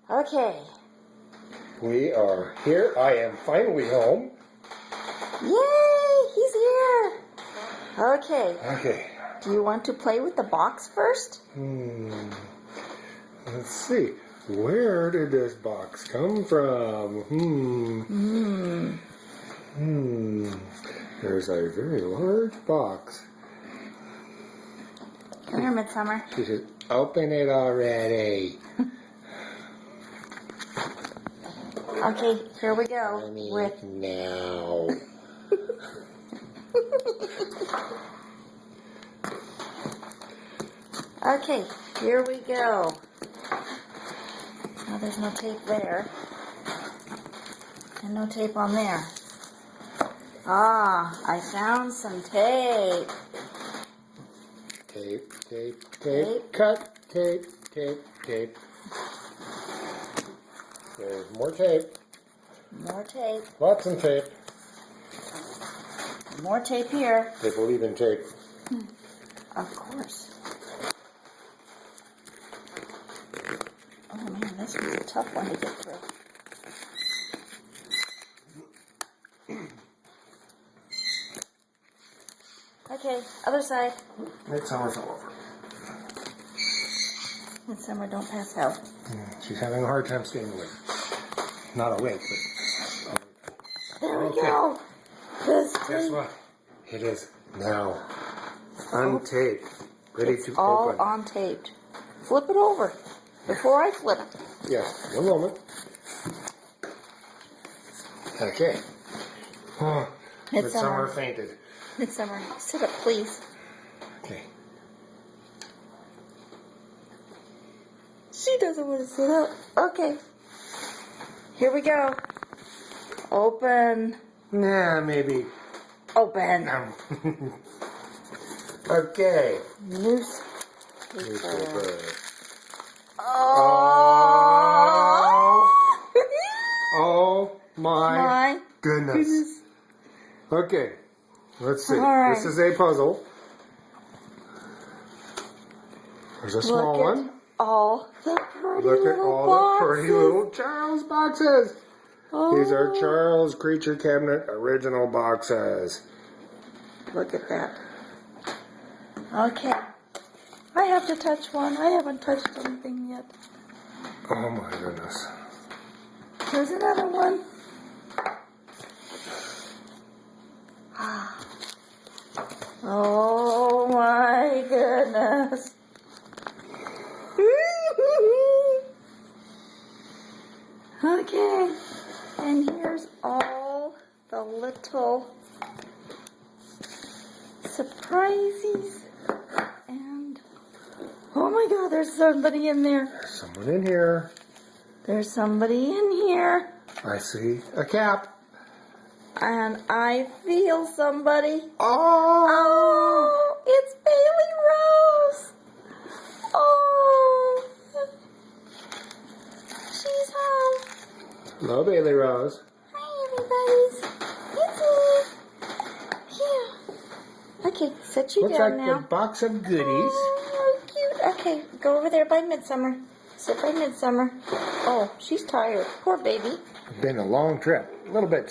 Okay. We are here. I am finally home. Yay! He's here. Okay. Okay. Do you want to play with the box first? Let's see. Where did this box come from? There's a very large box. Come here, Midsummer. She said, open it already. Okay, here we go. With now. Okay, here we go. Oh, there's no tape there. And no tape on there. Ah, I found some tape. Tape. Tape. Cut. Tape. There's more tape. More tape. Lots of tape. More tape here. They believe in tape. Of course. Oh man, this was a tough one to get through. Okay, other side. Midsummer's all over. Midsummer, don't pass out. She's having a hard time staying awake. Not awake, but There we Okay. go. This guess tape. what? It is now untaped, ready It's to all open. on taped. Flip it over before I flip it. Yes, one moment. Okay. Oh, Midsummer fainted. Midsummer, sit up, please. Okay. She doesn't want to sit up. Okay. Here we go. Open. Nah, maybe. Open. Okay. Newspaper. Newspaper. Oh. Oh my My goodness. Okay. Let's see. All right. This is a puzzle. There's a small Look one. at all the pretty Look at little all boxes. the pretty little Charles boxes. Oh. These are Charles Creature Cabinet original boxes. Look at that. Okay. I have to touch one. I haven't touched anything yet. Oh my goodness. There's another one. Oh my goodness. Okay. And here's all the little surprises. And oh my God, there's somebody in there. There's someone in here. There's somebody in here. I see a cap. And I feel somebody. Oh! Oh, it's Bailey Rose. Oh, she's home. Hello, Bailey Rose. Hi, everybody. It's me. Yeah. Okay, sit you Looks down like now. a box of goodies. Oh, cute. Okay, go over there by Midsummer. Sit by Midsummer. Oh, she's tired. Poor baby. It's been a long trip. A little bit